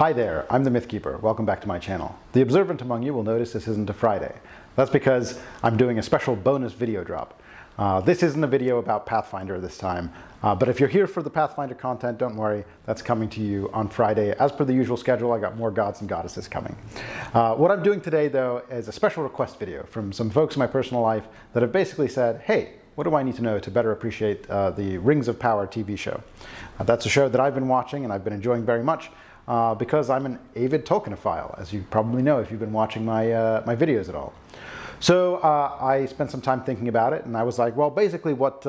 Hi there, I'm the Mythkeeper. Welcome back to my channel. The observant among you will notice this isn't a Friday. That's because I'm doing a special bonus video drop. This isn't a video about Pathfinder this time, but if you're here for the Pathfinder content, don't worry, that's coming to you on Friday. As per the usual schedule, I got more gods and goddesses coming. What I'm doing today, though, is a special request video from some folks in my personal life that have basically said, hey, what do I need to know to better appreciate the Rings of Power TV show? That's a show that I've been watching and I've been enjoying very much. Because I'm an avid Tolkienophile, as you probably know if you've been watching my videos at all. So I spent some time thinking about it, and I was like, well, basically what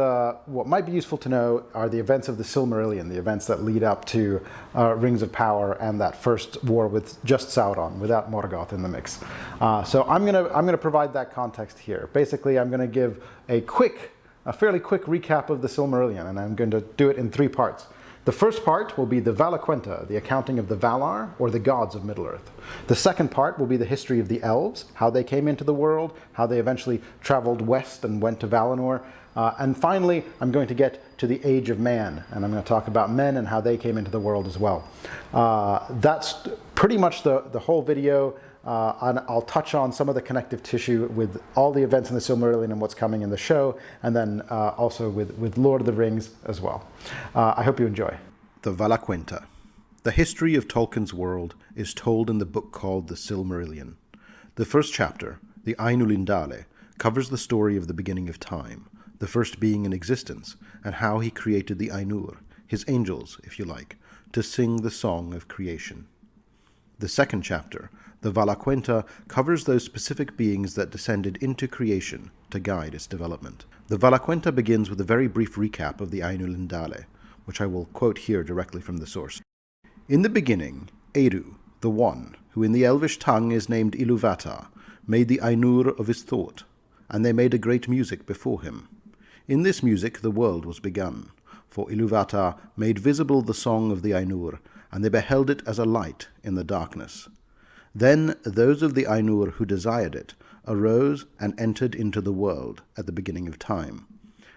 might be useful to know are the events of the Silmarillion, the events that lead up to Rings of Power and that first war with just Sauron, without Morgoth in the mix. So I'm gonna provide that context here. Basically, I'm gonna give a fairly quick recap of the Silmarillion, and I'm going to do it in 3 parts. The first part will be the Valaquenta, the accounting of the Valar, or the gods of Middle-earth. The second part will be the history of the elves, how they came into the world, how they eventually traveled west and went to Valinor. And finally, I'm going to get to the Age of Man, and I'm going to talk about men and how they came into the world as well. That's pretty much the whole video. And I'll touch on some of the connective tissue with all the events in the Silmarillion and what's coming in the show, and then also with Lord of the Rings as well. I hope you enjoy. The Valaquenta. The history of Tolkien's world is told in the book called the Silmarillion. The first chapter, the Ainulindale, covers the story of the beginning of time, the first being in existence, and how he created the Ainur, his angels, if you like, to sing the song of creation. The second chapter, the Valaquenta, covers those specific beings that descended into creation to guide its development. The Valaquenta begins with a very brief recap of the Ainulindale, which I will quote here directly from the source. In the beginning, Eru, the One, who in the Elvish tongue is named Iluvatar, made the Ainur of his thought, and they made a great music before him. In this music the world was begun, for Iluvatar made visible the song of the Ainur, and they beheld it as a light in the darkness. Then those of the Ainur who desired it arose and entered into the world at the beginning of time,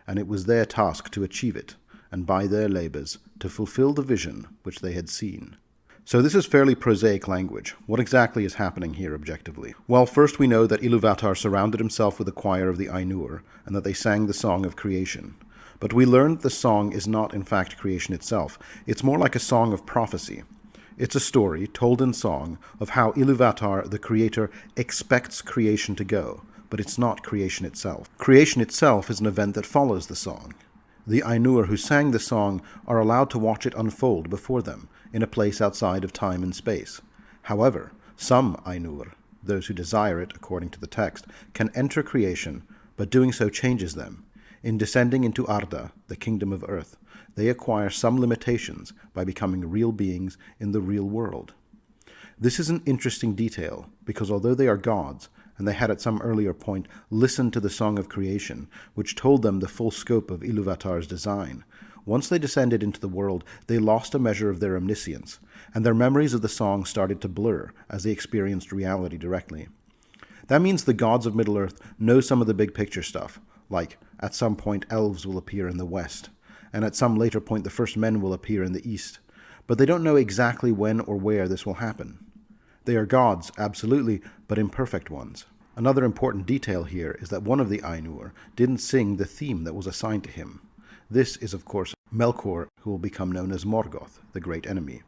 and it was their task to achieve it, and by their labors to fulfill the vision which they had seen. So this is fairly prosaic language. What exactly is happening here objectively? Well, first we know that Iluvatar surrounded himself with a choir of the Ainur, and that they sang the song of creation. But we learned the song is not in fact creation itself. It's more like a song of prophecy. It's a story, told in song, of how Iluvatar, the creator, expects creation to go, but it's not creation itself. Creation itself is an event that follows the song. The Ainur who sang the song are allowed to watch it unfold before them, in a place outside of time and space. However, some Ainur, those who desire it according to the text, can enter creation, but doing so changes them. In descending into Arda, the kingdom of earth, they acquire some limitations by becoming real beings in the real world. This is an interesting detail, because although they are gods, and they had at some earlier point listened to the song of creation, which told them the full scope of Iluvatar's design, once they descended into the world, they lost a measure of their omniscience, and their memories of the song started to blur as they experienced reality directly. That means the gods of Middle-earth know some of the big picture stuff, like at some point elves will appear in the west, and at some later point the first men will appear in the east, but they don't know exactly when or where this will happen. They are gods, absolutely, but imperfect ones. Another important detail here is that one of the Ainur didn't sing the theme that was assigned to him. This is, of course, Melkor, who will become known as Morgoth, the great enemy.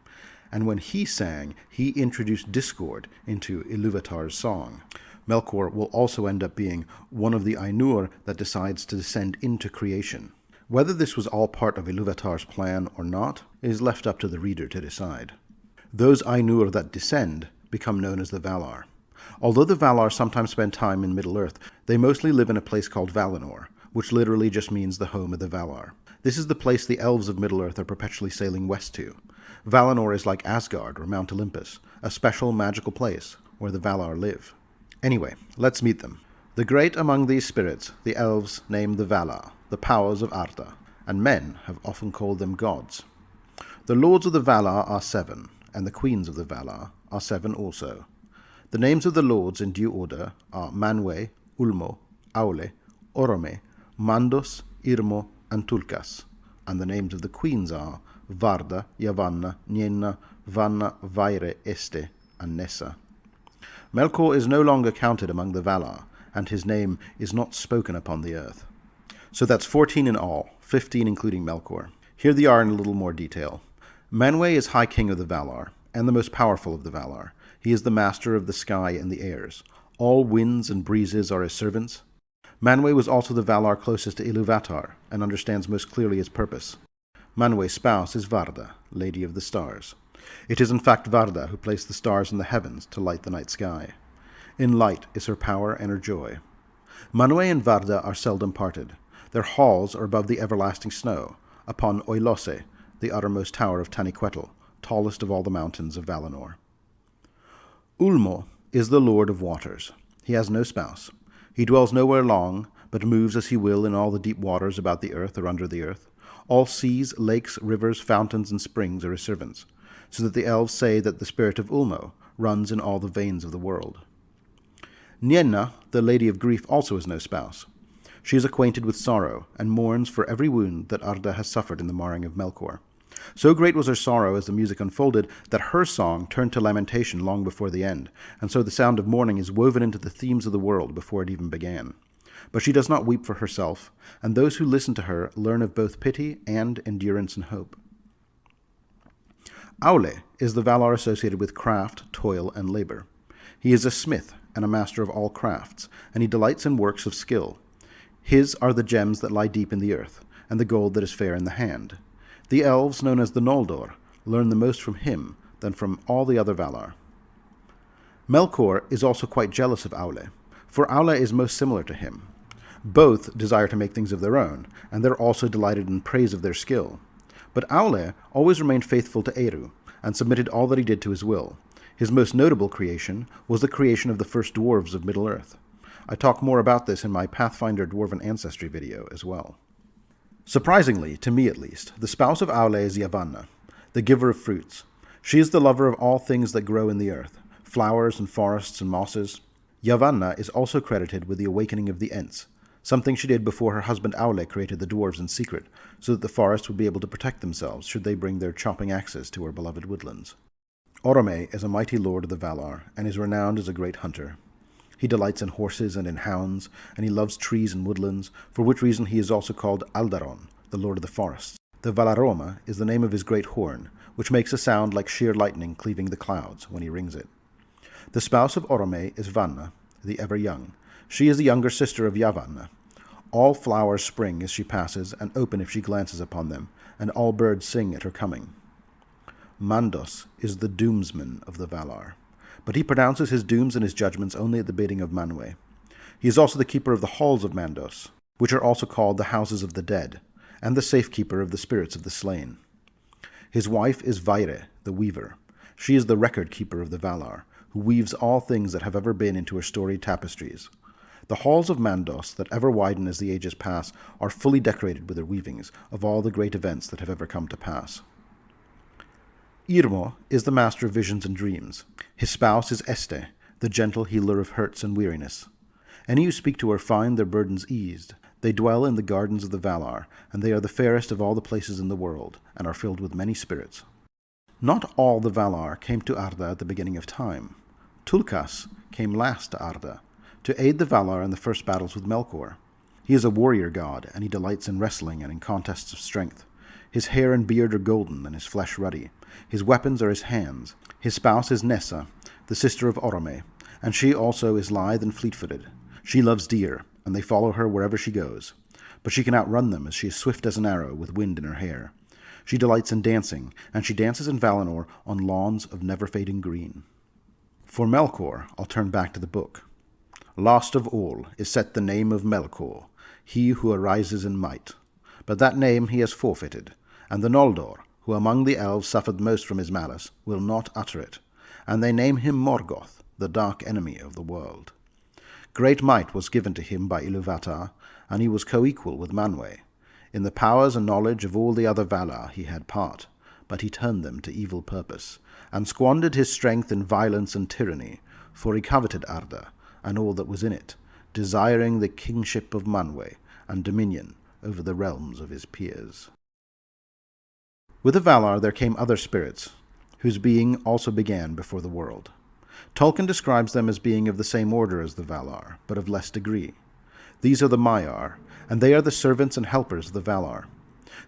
And when he sang, he introduced discord into Iluvatar's song. Melkor will also end up being one of the Ainur that decides to descend into creation. Whether this was all part of Iluvatar's plan or not is left up to the reader to decide. Those Ainur that descend become known as the Valar. Although the Valar sometimes spend time in Middle-earth, they mostly live in a place called Valinor, which literally just means the home of the Valar. This is the place the elves of Middle-earth are perpetually sailing west to. Valinor is like Asgard or Mount Olympus, a special magical place where the Valar live. Anyway, let's meet them. The great among these spirits, the elves name the Valar, the powers of Arda, and men have often called them gods. The lords of the Valar are 7, and the queens of the Valar are 7 also. The names of the lords in due order are Manwe, Ulmo, Aule, Orome, Mandos, Irmo, and Tulkas. and the names of the queens are Varda, Yavanna, Nienna, Vanna, Vaire, Este, and Nessa. Melkor is no longer counted among the Valar, and his name is not spoken upon the earth. So that's 14 in all, 15 including Melkor. Here they are in a little more detail. Manwë is High King of the Valar, and the most powerful of the Valar. He is the master of the sky and the airs. All winds and breezes are his servants. Manwë was also the Valar closest to Ilúvatar, and understands most clearly his purpose. Manwë's spouse is Varda, Lady of the Stars. It is in fact Varda who placed the stars in the heavens to light the night sky. In light is her power and her joy. Manwë and Varda are seldom parted. Their halls are above the everlasting snow, upon Oilose, the uttermost tower of Taniquetil, tallest of all the mountains of Valinor. Ulmo is the Lord of Waters. He has no spouse. He dwells nowhere long, but moves as he will in all the deep waters about the earth or under the earth. All seas, lakes, rivers, fountains, and springs are his servants, so that the elves say that the spirit of Ulmo runs in all the veins of the world. Nienna, the Lady of Grief, also has no spouse. She is acquainted with sorrow, and mourns for every wound that Arda has suffered in the marring of Melkor. So great was her sorrow as the music unfolded that her song turned to lamentation long before the end, and so the sound of mourning is woven into the themes of the world before it even began. But she does not weep for herself, and those who listen to her learn of both pity and endurance and hope. Aule is the Valar associated with craft, toil, and labor. He is a smith and a master of all crafts, and he delights in works of skill. His are the gems that lie deep in the earth, and the gold that is fair in the hand. The elves, known as the Noldor, learn the most from him than from all the other Valar. Melkor is also quite jealous of Aule, for Aule is most similar to him. Both desire to make things of their own, and they're also delighted in praise of their skill. But Aule always remained faithful to Eru, and submitted all that he did to his will. His most notable creation was the creation of the first dwarves of Middle-earth. I talk more about this in my Pathfinder Dwarven Ancestry video as well. Surprisingly, to me at least, the spouse of Aule is Yavanna, the giver of fruits. She is the lover of all things that grow in the earth, flowers and forests and mosses. Yavanna is also credited with the awakening of the Ents, something she did before her husband Aule created the dwarves in secret, so that the forests would be able to protect themselves should they bring their chopping axes to her beloved woodlands. Orome is a mighty lord of the Valar, and is renowned as a great hunter. He delights in horses and in hounds, and he loves trees and woodlands, for which reason he is also called Aldaron, the lord of the forests. The Valaroma is the name of his great horn, which makes a sound like sheer lightning cleaving the clouds when he rings it. The spouse of Orome is Vanna, the ever-young. She is the younger sister of Yavanna. All flowers spring as she passes, and open if she glances upon them, and all birds sing at her coming. Mandos is the doomsman of the Valar, but he pronounces his dooms and his judgments only at the bidding of Manwë. He is also the keeper of the halls of Mandos, which are also called the houses of the dead, and the safekeeper of the spirits of the slain. His wife is Vaire, the weaver. She is the record-keeper of the Valar, who weaves all things that have ever been into her storied tapestries. The halls of Mandos, that ever widen as the ages pass, are fully decorated with her weavings of all the great events that have ever come to pass. Irmo is the master of visions and dreams. His spouse is Este, the gentle healer of hurts and weariness. Any who speak to her find their burdens eased. They dwell in the gardens of the Valar, and they are the fairest of all the places in the world, and are filled with many spirits. Not all the Valar came to Arda at the beginning of time. Tulkas came last to Arda, to aid the Valar in the first battles with Melkor. He is a warrior god, and he delights in wrestling and in contests of strength. His hair and beard are golden, and his flesh ruddy. His weapons are his hands. His spouse is Nessa, the sister of Orome, and she also is lithe and fleet-footed. She loves deer, and they follow her wherever she goes. But she can outrun them, as she is swift as an arrow with wind in her hair. She delights in dancing, and she dances in Valinor on lawns of never-fading green. For Melkor, I'll turn back to the book. Last of all is set the name of Melkor, he who arises in might. But that name he has forfeited, and the Noldor, who among the elves suffered most from his malice, will not utter it, and they name him Morgoth, the dark enemy of the world. Great might was given to him by Ilúvatar, and he was co-equal with Manwë. In the powers and knowledge of all the other Valar he had part, but he turned them to evil purpose, and squandered his strength in violence and tyranny, for he coveted Arda, and all that was in it, desiring the kingship of Manwë, and dominion over the realms of his peers. With the Valar there came other spirits, whose being also began before the world. Tolkien describes them as being of the same order as the Valar, but of less degree. These are the Maiar, and they are the servants and helpers of the Valar.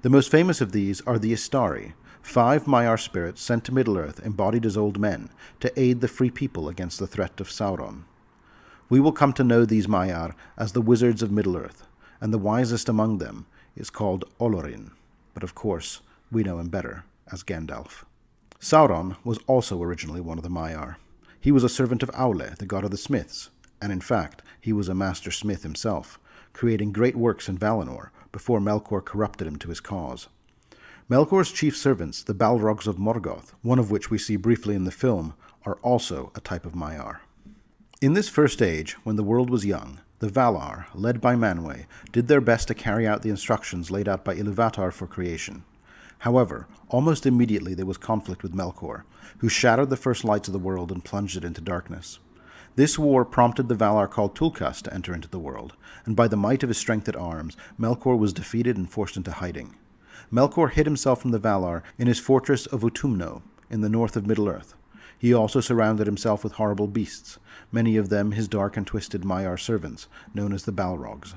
The most famous of these are the Istari, 5 Maiar spirits sent to Middle-earth embodied as old men to aid the free people against the threat of Sauron. We will come to know these Maiar as the wizards of Middle-earth, and the wisest among them is called Olorin, but of course we know him better as Gandalf. Sauron was also originally one of the Maiar. He was a servant of Aule, the god of the smiths, and in fact he was a master smith himself, creating great works in Valinor before Melkor corrupted him to his cause. Melkor's chief servants, the Balrogs of Morgoth, one of which we see briefly in the film, are also a type of Maiar. In this first age, when the world was young, the Valar, led by Manwë, did their best to carry out the instructions laid out by Ilúvatar for creation. However, almost immediately there was conflict with Melkor, who shattered the first lights of the world and plunged it into darkness. This war prompted the Valar called Tulkas to enter into the world, and by the might of his strength at arms, Melkor was defeated and forced into hiding. Melkor hid himself from the Valar in his fortress of Utumno, in the north of Middle-earth. He also surrounded himself with horrible beasts, many of them his dark and twisted Maiar servants, known as the Balrogs.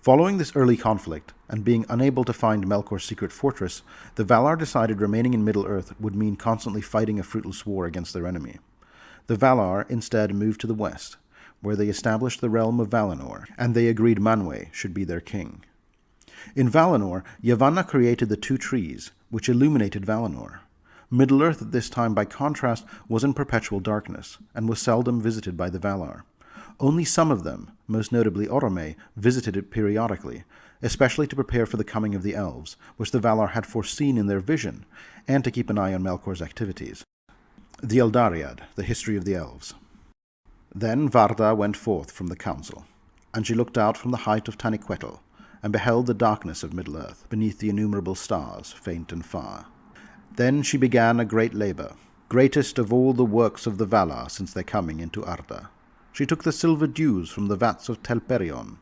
Following this early conflict, and being unable to find Melkor's secret fortress, the Valar decided remaining in Middle-earth would mean constantly fighting a fruitless war against their enemy. The Valar instead moved to the west, where they established the realm of Valinor, and they agreed Manwë should be their king. In Valinor, Yavanna created the 2 trees, which illuminated Valinor. Middle-earth at this time, by contrast, was in perpetual darkness, and was seldom visited by the Valar. Only some of them, most notably Orome, visited it periodically, especially to prepare for the coming of the elves, which the Valar had foreseen in their vision, and to keep an eye on Melkor's activities. The Eldariad, the history of the elves. Then Varda went forth from the council, and she looked out from the height of Taniquetil, and beheld the darkness of Middle-earth, beneath the innumerable stars, faint and far. Then she began a great labour, greatest of all the works of the Valar since their coming into Arda. She took the silver dews from the vats of Telperion,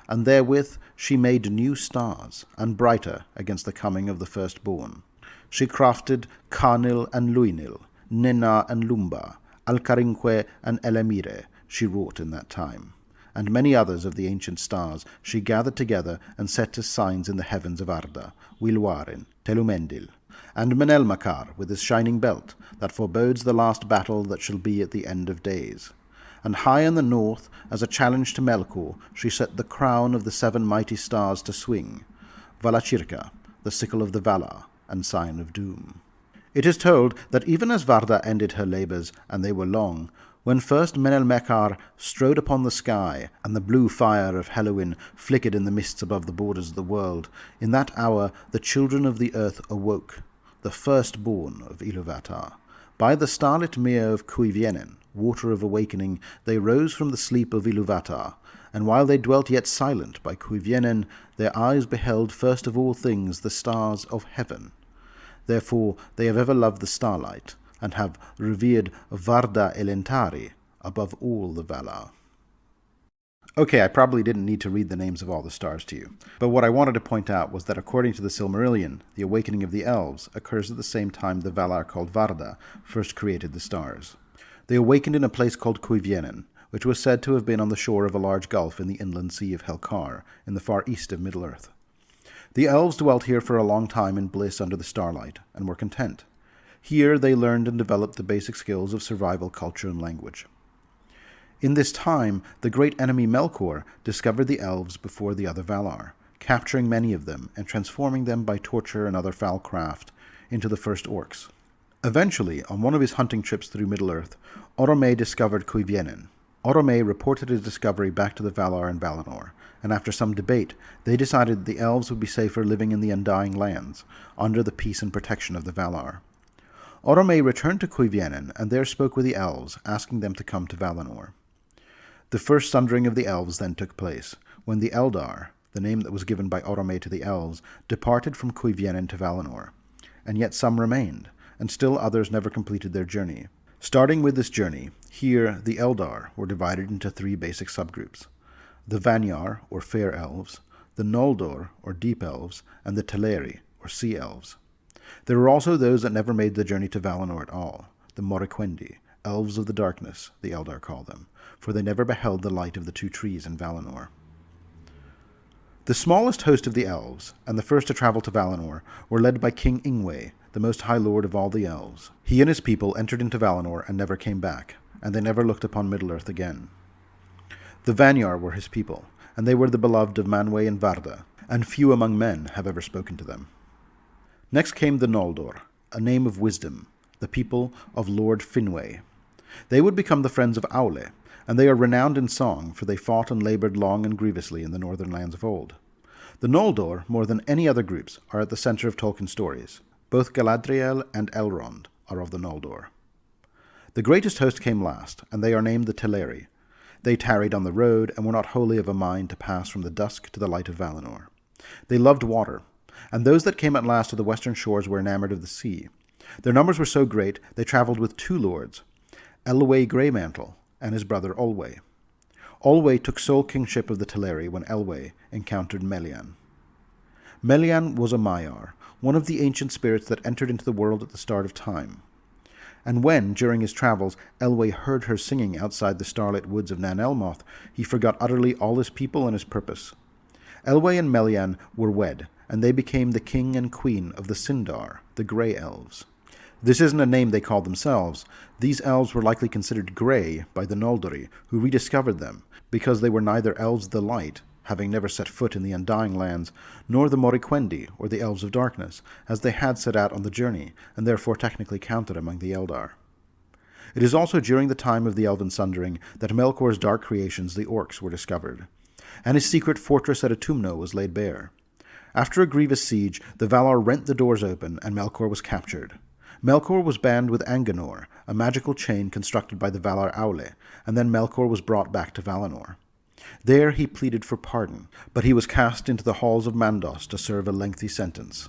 and therewith she made new stars, and brighter against the coming of the firstborn. She crafted Carnil and Luinil, Nenna and Lumba, Alcarinque and Elamire she wrought in that time, and many others of the ancient stars she gathered together and set as signs in the heavens of Arda, Wilwarin, Telumendil, and Menelmacar with his shining belt, that forebodes the last battle that shall be at the end of days. And high in the north, as a challenge to Melkor, she set the crown of the 7 mighty stars to swing, Valaquenta, the sickle of the Valar, and sign of doom. It is told that even as Varda ended her labours, and they were long, when first Menelmacar strode upon the sky, and the blue fire of Helluin flickered in the mists above the borders of the world, in that hour the children of the earth awoke, the firstborn of Ilúvatar. By the starlit mere of Cuivienen, water of awakening, they rose from the sleep of Ilúvatar, and while they dwelt yet silent by Cuivienen, their eyes beheld first of all things the stars of heaven. Therefore they have ever loved the starlight, and have revered Varda Elentari above all the Valar. Okay, I probably didn't need to read the names of all the stars to you, but what I wanted to point out was that according to the Silmarillion, the awakening of the elves occurs at the same time the Valar called Varda first created the stars. They awakened in a place called Cuivienen, which was said to have been on the shore of a large gulf in the inland sea of Helcar, in the far east of Middle-earth. The elves dwelt here for a long time in bliss under the starlight, and were content. Here they learned and developed the basic skills of survival, culture, and language. In this time, the great enemy Melkor discovered the elves before the other Valar, capturing many of them and transforming them by torture and other foul craft into the first orcs. Eventually, on one of his hunting trips through Middle-earth, Orome discovered Cuivienen. Orome reported his discovery back to the Valar and Valinor, and after some debate, they decided the elves would be safer living in the Undying Lands, under the peace and protection of the Valar. Orome returned to Cuivienen, and there spoke with the elves, asking them to come to Valinor. The first sundering of the elves then took place, when the Eldar, the name that was given by Orome to the elves, departed from Cuivienen to Valinor, and yet some remained, and still others never completed their journey. Starting with this journey, here the Eldar were divided into 3 basic subgroups: the Vanyar, or fair elves, the Noldor, or deep elves, and the Teleri, or sea elves. There were also those that never made the journey to Valinor at all, the Morriquendi, elves of the darkness, the Eldar call them, for they never beheld the light of the two trees in Valinor. The smallest host of the elves, and the first to travel to Valinor, were led by King Ingwe, the most high lord of all the elves. He and his people entered into Valinor and never came back, and they never looked upon Middle-earth again. The Vanyar were his people, and they were the beloved of Manwë and Varda, and few among men have ever spoken to them. Next came the Noldor, a name of wisdom, the people of Lord Finwë. They would become the friends of Aule, and they are renowned in song, for they fought and laboured long and grievously in the northern lands of old. The Noldor, more than any other groups, are at the centre of Tolkien stories. Both Galadriel and Elrond are of the Noldor. The greatest host came last, and they are named the Teleri. They tarried on the road, and were not wholly of a mind to pass from the dusk to the light of Valinor. They loved water, and those that came at last to the western shores were enamoured of the sea. Their numbers were so great, they travelled with two lords, Elwë Greymantle and his brother Olwë. Olwë took sole kingship of the Teleri when Elwë encountered Melian. Melian was a Maiar, one of the ancient spirits that entered into the world at the start of time. And when, during his travels, Elwë heard her singing outside the starlit woods of Nan Elmoth, he forgot utterly all his people and his purpose. Elwë and Melian were wed, and they became the king and queen of the Sindar, the Grey Elves. This isn't a name they called themselves. These elves were likely considered grey by the Noldori, who rediscovered them, because they were neither elves of the light, having never set foot in the Undying Lands, nor the Morriquendi, or the Elves of Darkness, as they had set out on the journey, and therefore technically counted among the Eldar. It is also during the time of the Elven Sundering that Melkor's dark creations, the Orcs, were discovered, and his secret fortress at Autumno was laid bare. After a grievous siege, the Valar rent the doors open, and Melkor was captured. Melkor was bound with Anganor, a magical chain constructed by the Valar Aule, and then Melkor was brought back to Valinor. There he pleaded for pardon, but he was cast into the halls of Mandos to serve a lengthy sentence.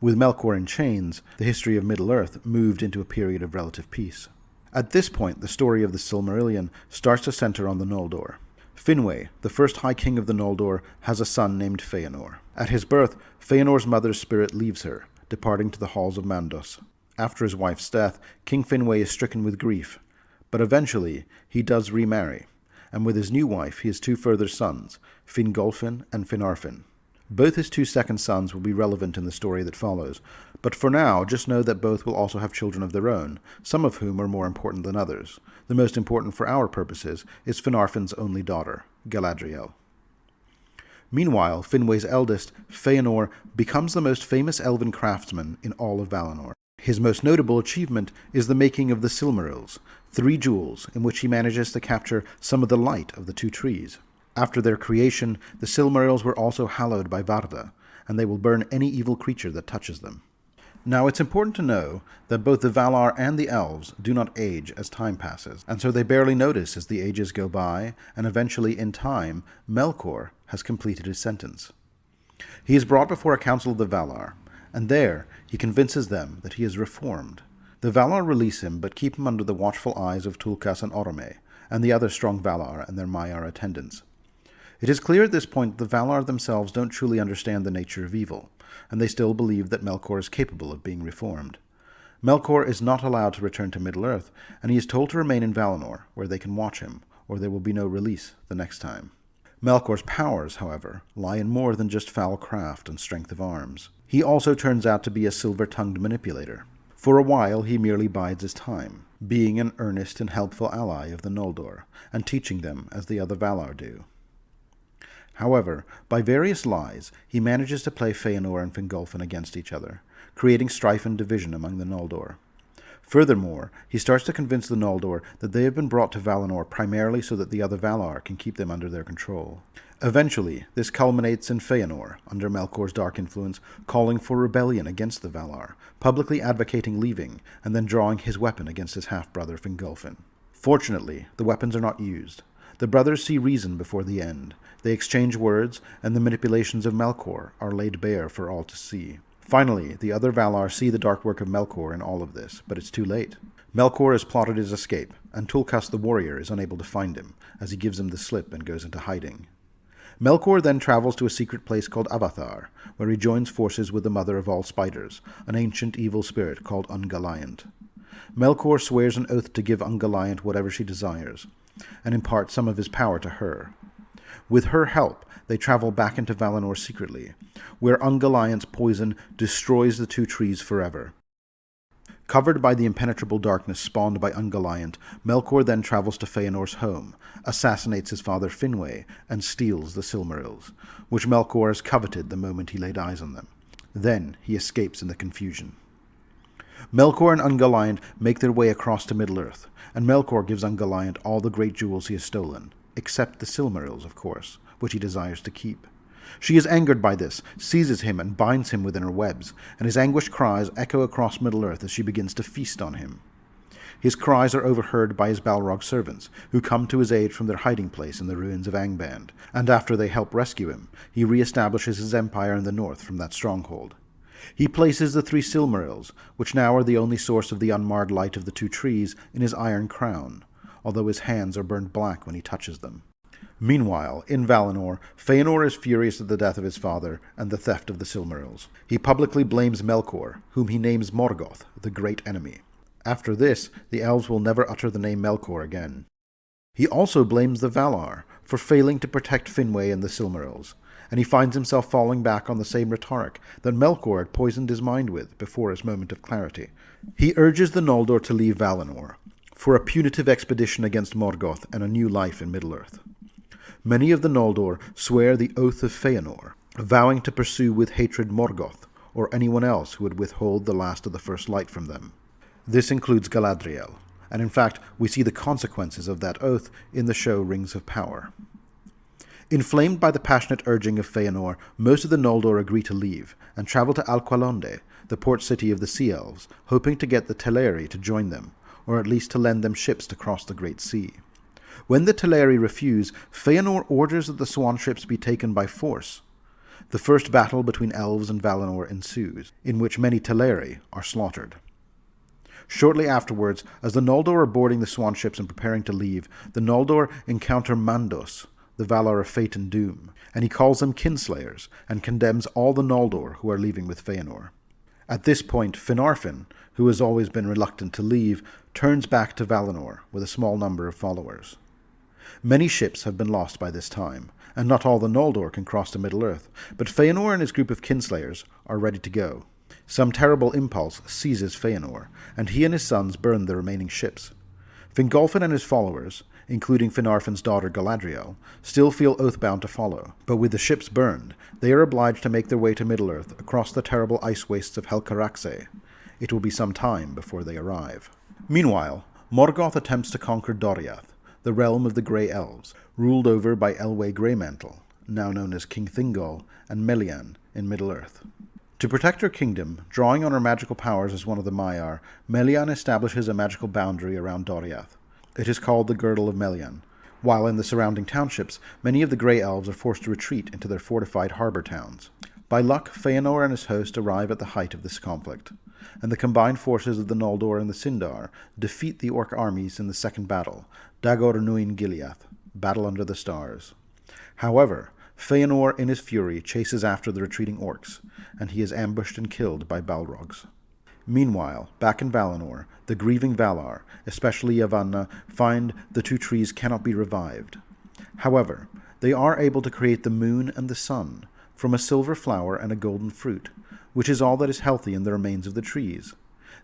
With Melkor in chains, the history of Middle-earth moved into a period of relative peace. At this point, the story of the Silmarillion starts to centre on the Noldor. Finwë, the first High King of the Noldor, has a son named Feanor. At his birth, Feanor's mother's spirit leaves her, departing to the halls of Mandos. After his wife's death, King Finwë is stricken with grief, but eventually he does remarry, and with his new wife he has two further sons, Fingolfin and Finarfin. Both his two second sons will be relevant in the story that follows, but for now just know that both will also have children of their own, some of whom are more important than others. The most important for our purposes is Finarfin's only daughter, Galadriel. Meanwhile, Finwë's eldest, Feanor, becomes the most famous elven craftsman in all of Valinor. His most notable achievement is the making of the Silmarils, 3 jewels in which he manages to capture some of the light of the two trees. After their creation, the Silmarils were also hallowed by Varda, and they will burn any evil creature that touches them. Now, it's important to know that both the Valar and the Elves do not age as time passes, and so they barely notice as the ages go by, and eventually, in time, Melkor has completed his sentence. He is brought before a council of the Valar, and there he convinces them that he is reformed. The Valar release him, but keep him under the watchful eyes of Tulkas and Orome, and the other strong Valar and their Maiar attendants. It is clear at this point that the Valar themselves don't truly understand the nature of evil, and they still believe that Melkor is capable of being reformed. Melkor is not allowed to return to Middle-earth, and he is told to remain in Valinor, where they can watch him, or there will be no release the next time. Melkor's powers, however, lie in more than just foul craft and strength of arms. He also turns out to be a silver-tongued manipulator. For a while he merely bides his time, being an earnest and helpful ally of the Noldor, and teaching them as the other Valar do. However, by various lies, he manages to play Feanor and Fingolfin against each other, creating strife and division among the Noldor. Furthermore, he starts to convince the Noldor that they have been brought to Valinor primarily so that the other Valar can keep them under their control. Eventually, this culminates in Feanor, under Melkor's dark influence, calling for rebellion against the Valar, publicly advocating leaving, and then drawing his weapon against his half-brother Fingolfin. Fortunately, the weapons are not used. The brothers see reason before the end. They exchange words, and the manipulations of Melkor are laid bare for all to see. Finally, the other Valar see the dark work of Melkor in all of this, but it's too late. Melkor has plotted his escape, and Tulkas the warrior is unable to find him, as he gives him the slip and goes into hiding. Melkor then travels to a secret place called Avathar, where he joins forces with the mother of all spiders, an ancient evil spirit called Ungoliant. Melkor swears an oath to give Ungoliant whatever she desires, and impart some of his power to her. With her help, they travel back into Valinor secretly, where Ungoliant's poison destroys the two trees forever. Covered by the impenetrable darkness spawned by Ungoliant, Melkor then travels to Feanor's home, assassinates his father Finwë, and steals the Silmarils, which Melkor has coveted the moment he laid eyes on them. Then he escapes in the confusion. Melkor and Ungoliant make their way across to Middle-earth, and Melkor gives Ungoliant all the great jewels he has stolen, except the Silmarils, of course, which he desires to keep. She is angered by this, seizes him and binds him within her webs, and his anguished cries echo across Middle-earth as she begins to feast on him. His cries are overheard by his Balrog servants, who come to his aid from their hiding place in the ruins of Angband, and after they help rescue him, he re-establishes his empire in the north from that stronghold. He places the 3 Silmarils, which now are the only source of the unmarred light of the 2 trees, in his iron crown, although his hands are burned black when he touches them. Meanwhile, in Valinor, Feanor is furious at the death of his father and the theft of the Silmarils. He publicly blames Melkor, whom he names Morgoth, the great enemy. After this, the elves will never utter the name Melkor again. He also blames the Valar for failing to protect Finwë and the Silmarils, and he finds himself falling back on the same rhetoric that Melkor had poisoned his mind with before his moment of clarity. He urges the Noldor to leave Valinor, for a punitive expedition against Morgoth and a new life in Middle-earth. Many of the Noldor swear the Oath of Feanor, vowing to pursue with hatred Morgoth, or anyone else who would withhold the last of the first light from them. This includes Galadriel, and in fact we see the consequences of that oath in the show Rings of Power. Inflamed by the passionate urging of Feanor, most of the Noldor agree to leave, and travel to Alqualonde, the port city of the Sea Elves, hoping to get the Teleri to join them, or at least to lend them ships to cross the Great Sea. When the Teleri refuse, Feanor orders that the swan ships be taken by force. The first battle between elves and Valinor ensues, in which many Teleri are slaughtered. Shortly afterwards, as the Noldor are boarding the swan ships and preparing to leave, the Noldor encounter Mandos, the Valar of Fate and Doom, and he calls them kinslayers and condemns all the Noldor who are leaving with Feanor. At this point, Finarfin, who has always been reluctant to leave, turns back to Valinor with a small number of followers. Many ships have been lost by this time, and not all the Noldor can cross to Middle-earth, but Feanor and his group of kinslayers are ready to go. Some terrible impulse seizes Feanor, and he and his sons burn the remaining ships. Fingolfin and his followers, including Finarfin's daughter Galadriel, still feel oath-bound to follow, but with the ships burned, they are obliged to make their way to Middle-earth across the terrible ice wastes of Helcaraxe. It will be some time before they arrive. Meanwhile, Morgoth attempts to conquer Doriath, the realm of the Grey Elves, ruled over by Elwë Greymantle, now known as King Thingol, and Melian in Middle-earth. To protect her kingdom, drawing on her magical powers as one of the Maiar, Melian establishes a magical boundary around Doriath. It is called the Girdle of Melian, while in the surrounding townships, many of the Grey Elves are forced to retreat into their fortified harbour towns. By luck, Feanor and his host arrive at the height of this conflict, and the combined forces of the Noldor and the Sindar defeat the Orc armies in the second battle, Dagor Nuin Gileath, Battle Under the Stars. However, Feanor in his fury chases after the retreating Orcs, and he is ambushed and killed by Balrogs. Meanwhile, back in Valinor, the grieving Valar, especially Yavanna, find the 2 trees cannot be revived. However, they are able to create the moon and the sun from a silver flower and a golden fruit, which is all that is healthy in the remains of the trees.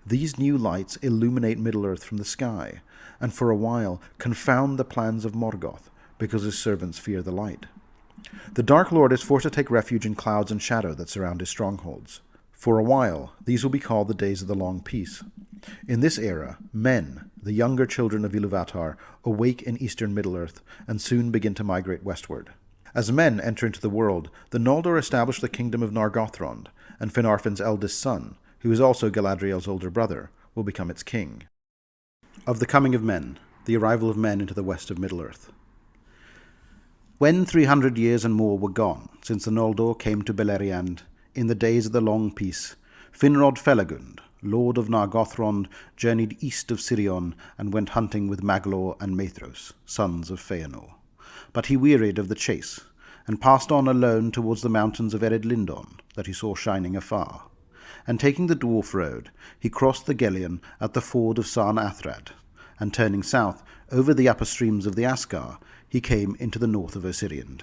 These new lights illuminate Middle-earth from the sky, and for a while confound the plans of Morgoth, because his servants fear the light. The Dark Lord is forced to take refuge in clouds and shadow that surround his strongholds. For a while, these will be called the Days of the Long Peace. In this era, men, the younger children of Iluvatar, awake in eastern Middle-earth and soon begin to migrate westward. As men enter into the world, the Noldor establish the kingdom of Nargothrond, and Finarfin's eldest son, who is also Galadriel's older brother, will become its king. Of the coming of men, the arrival of men into the west of Middle-earth. When 300 years and more were gone since the Noldor came to Beleriand, in the days of the Long Peace, Finrod Felagund, lord of Nargothrond, journeyed east of Sirion and went hunting with Maglor and Maethros, sons of Feanor. But he wearied of the chase, and passed on alone towards the mountains of Eredlindon that he saw shining afar. And taking the dwarf road, he crossed the Gellion at the ford of Sarn Athrad, and turning south over the upper streams of the Askar, he came into the north of Osiriand.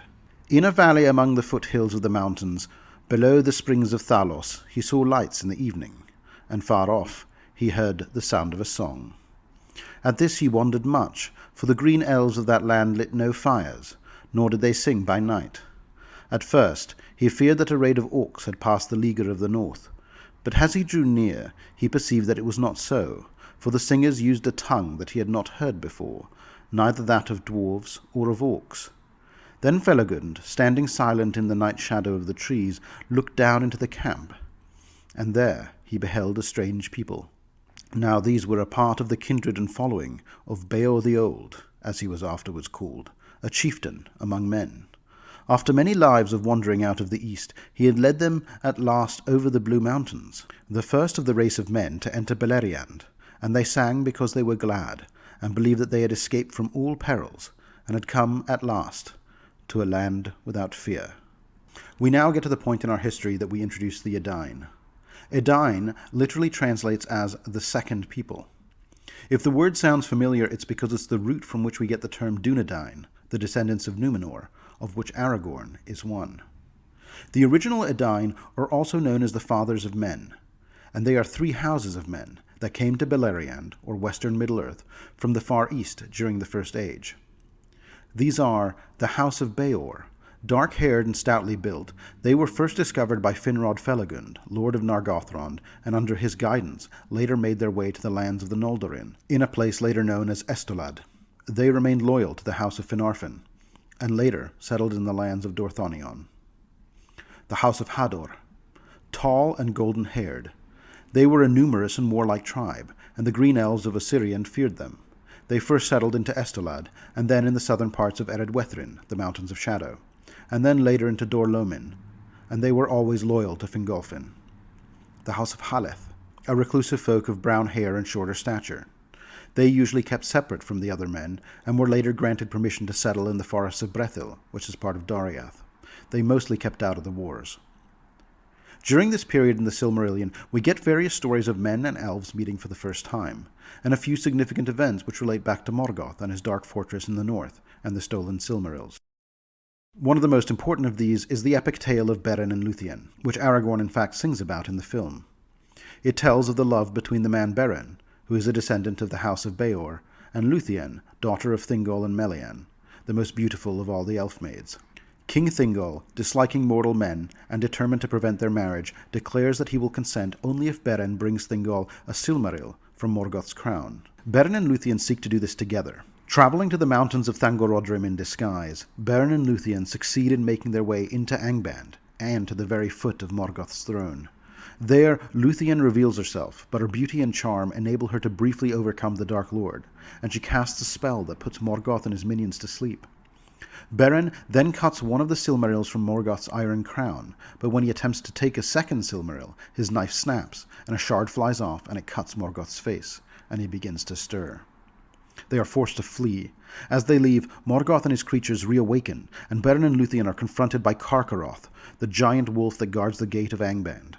In a valley among the foothills of the mountains, below the springs of Thalos, he saw lights in the evening, and far off he heard the sound of a song. At this he wondered much, for the green elves of that land lit no fires, nor did they sing by night. At first he feared that a raid of orcs had passed the leaguer of the north, but as he drew near he perceived that it was not so, for the singers used a tongue that he had not heard before, neither that of dwarves or of orcs. Then Felagund, standing silent in the night shadow of the trees, looked down into the camp, and there he beheld a strange people. Now these were a part of the kindred and following of Beor the Old, as he was afterwards called, a chieftain among men. After many lives of wandering out of the east, he had led them at last over the Blue Mountains, the first of the race of men to enter Beleriand, and they sang because they were glad, and believed that they had escaped from all perils, and had come at last to a land without fear. We now get to the point in our history that we introduce the Edain. Edain literally translates as the second people. If the word sounds familiar, it's because it's the root from which we get the term Dunedain, the descendants of Numenor, of which Aragorn is one. The original Edain are also known as the Fathers of Men, and they are 3 houses of men that came to Beleriand, or Western Middle-earth, from the far east during the First Age. These are the House of Beor. Dark-haired and stoutly built, they were first discovered by Finrod Felagund, Lord of Nargothrond, and under his guidance later made their way to the lands of the Noldorin, in a place later known as Estolad. They remained loyal to the House of Finarfin, and later settled in the lands of Dorthonion. The House of Hador. Tall and golden-haired, they were a numerous and warlike tribe, and the green elves of Osiriand feared them. They first settled into Estolad, and then in the southern parts of Eredwethrin, the Mountains of Shadow, and then later into Dor-Lomin, and they were always loyal to Fingolfin. The House of Haleth, a reclusive folk of brown hair and shorter stature. They usually kept separate from the other men, and were later granted permission to settle in the forests of Brethil, which is part of Doriath. They mostly kept out of the wars. During this period in the Silmarillion, we get various stories of men and elves meeting for the first time, and a few significant events which relate back to Morgoth and his dark fortress in the north, and the stolen Silmarils. One of the most important of these is the epic tale of Beren and Luthien, which Aragorn in fact sings about in the film. It tells of the love between the man Beren, who is a descendant of the House of Beor, and Luthien, daughter of Thingol and Melian, the most beautiful of all the elf maids. King Thingol, disliking mortal men and determined to prevent their marriage, declares that he will consent only if Beren brings Thingol a Silmaril from Morgoth's crown. Beren and Luthien seek to do this together. Traveling to the mountains of Thangorodrim in disguise, Beren and Luthien succeed in making their way into Angband, and to the very foot of Morgoth's throne. There, Luthien reveals herself, but her beauty and charm enable her to briefly overcome the Dark Lord, and she casts a spell that puts Morgoth and his minions to sleep. Beren then cuts one of the Silmarils from Morgoth's iron crown, but when he attempts to take a second Silmaril, his knife snaps, and a shard flies off and it cuts Morgoth's face, and he begins to stir. They are forced to flee. As they leave, Morgoth and his creatures reawaken, and Beren and Luthien are confronted by Carcharoth, the giant wolf that guards the gate of Angband.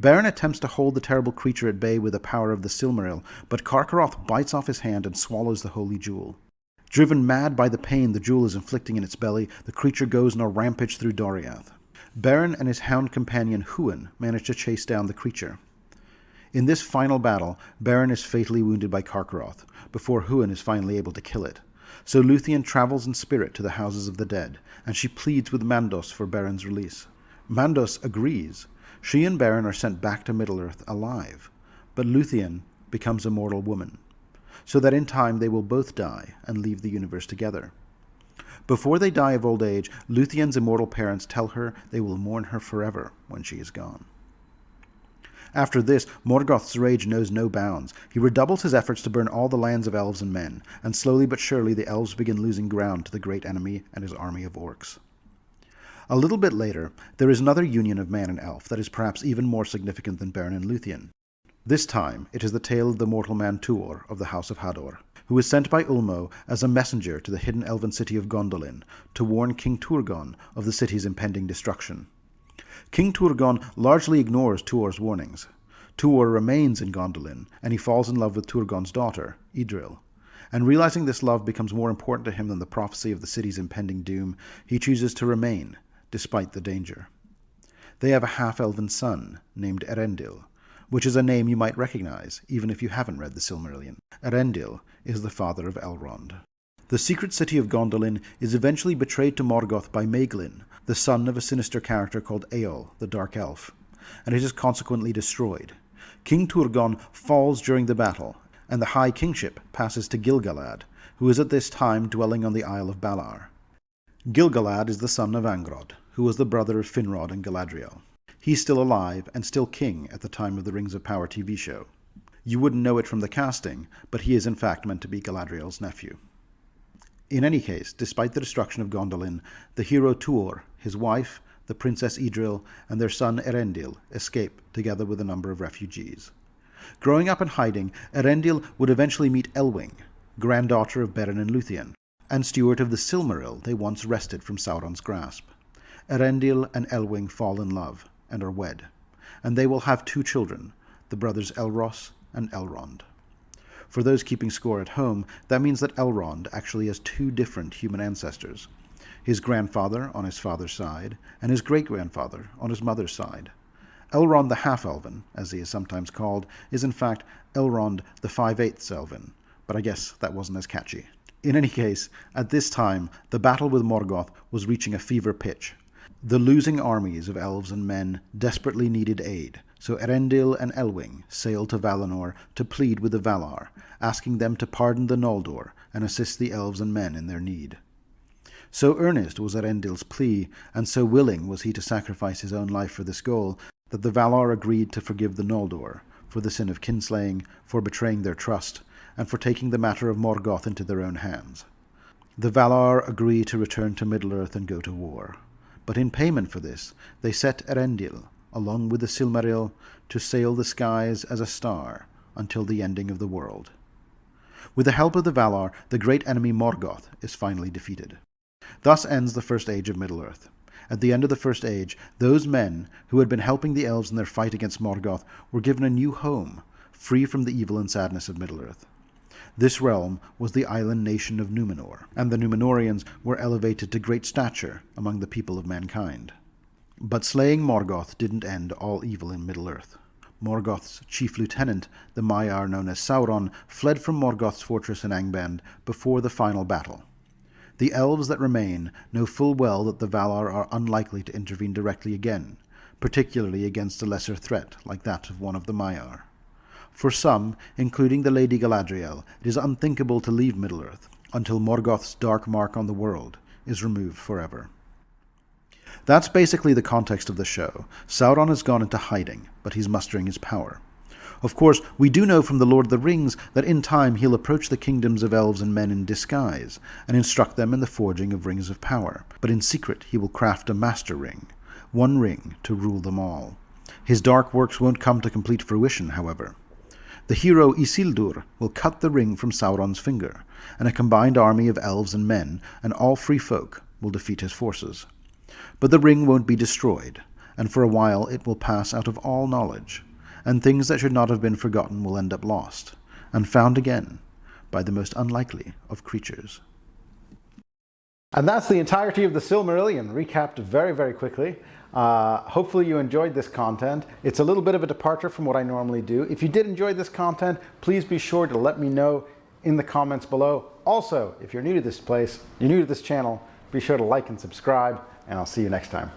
Beren attempts to hold the terrible creature at bay with the power of the Silmaril, but Carcharoth bites off his hand and swallows the holy jewel. Driven mad by the pain the jewel is inflicting in its belly, the creature goes on a rampage through Doriath. Beren and his hound companion Huan manage to chase down the creature. In this final battle, Beren is fatally wounded by Carcharoth, before Huan is finally able to kill it. So Luthien travels in spirit to the houses of the dead, and she pleads with Mandos for Beren's release. Mandos agrees. She and Beren are sent back to Middle-earth alive, but Luthien becomes a mortal woman, so that in time they will both die and leave the universe together. Before they die of old age, Luthien's immortal parents tell her they will mourn her forever when she is gone. After this, Morgoth's rage knows no bounds. He redoubles his efforts to burn all the lands of elves and men, and slowly but surely the elves begin losing ground to the great enemy and his army of orcs. A little bit later, there is another union of man and elf that is perhaps even more significant than Beren and Luthien. This time, it is the tale of the mortal man Tuor of the House of Hador. who was sent by Ulmo as a messenger to the hidden elven city of Gondolin to warn King Turgon of the city's impending destruction. King Turgon largely ignores Tuor's warnings. Tuor remains in Gondolin, and he falls in love with Turgon's daughter, Idril. And realizing this love becomes more important to him than the prophecy of the city's impending doom, he chooses to remain, despite the danger. They have a half-elven son, named Erendil, which is a name you might recognize, even if you haven't read the Silmarillion. Erendil is the father of Elrond. The secret city of Gondolin is eventually betrayed to Morgoth by Maeglin, the son of a sinister character called Eol, the Dark Elf, and it is consequently destroyed. King Turgon falls during the battle, and the High Kingship passes to Gil-galad, who is at this time dwelling on the Isle of Balar. Gil-galad is the son of Angrod, who was the brother of Finrod and Galadriel. He's still alive and still king at the time of the Rings of Power TV show. You wouldn't know it from the casting, but he is in fact meant to be Galadriel's nephew. In any case, despite the destruction of Gondolin, the hero Tuor, his wife, the Princess Idril, and their son Erendil escape together with a number of refugees. Growing up in hiding, Erendil would eventually meet Elwing, granddaughter of Beren and Luthien, and steward of the Silmaril they once wrested from Sauron's grasp. Erendil and Elwing fall in love and are wed, and they will have 2 children, the brothers Elros and Elrond. For those keeping score at home, that means that Elrond actually has 2 different human ancestors, his grandfather on his father's side, and his great-grandfather on his mother's side. Elrond the Half-Elven, as he is sometimes called, is in fact Elrond the 5/8 Elven, but I guess that wasn't as catchy. In any case, at this time, the battle with Morgoth was reaching a fever pitch. The losing armies of elves and men desperately needed aid, so Erendil and Elwing sailed to Valinor to plead with the Valar, asking them to pardon the Noldor and assist the elves and men in their need. So earnest was Erendil's plea, and so willing was he to sacrifice his own life for this goal, that the Valar agreed to forgive the Noldor for the sin of kinslaying, for betraying their trust, and for taking the matter of Morgoth into their own hands. The Valar agree to return to Middle-earth and go to war. But in payment for this, they set Erendil, along with the Silmaril, to sail the skies as a star until the ending of the world. With the help of the Valar, the great enemy Morgoth is finally defeated. Thus ends the First Age of Middle-earth. At the end of the First Age, those men who had been helping the elves in their fight against Morgoth were given a new home, free from the evil and sadness of Middle-earth. This realm was the island nation of Númenor, and the Númenorians were elevated to great stature among the people of mankind. But slaying Morgoth didn't end all evil in Middle-earth. Morgoth's chief lieutenant, the Maiar known as Sauron, fled from Morgoth's fortress in Angband before the final battle. The elves that remain know full well that the Valar are unlikely to intervene directly again, particularly against a lesser threat like that of one of the Maiar. For some, including the Lady Galadriel, it is unthinkable to leave Middle-earth until Morgoth's dark mark on the world is removed forever. That's basically the context of the show. Sauron has gone into hiding, but he's mustering his power. Of course, we do know from The Lord of the Rings that in time he'll approach the kingdoms of elves and men in disguise, and instruct them in the forging of rings of power. But in secret he will craft a master ring, one ring to rule them all. His dark works won't come to complete fruition, however. The hero Isildur will cut the ring from Sauron's finger, and a combined army of elves and men, and all free folk, will defeat his forces. But the ring won't be destroyed, and for a while it will pass out of all knowledge, and things that should not have been forgotten will end up lost, and found again by the most unlikely of creatures. And that's the entirety of the Silmarillion, recapped very, very quickly. Hopefully you enjoyed this content. It's a little bit of a departure from what I normally do. If you did enjoy this content, please be sure to let me know in the comments below. Also, if you're new to this channel, be sure to like and subscribe, and I'll see you next time.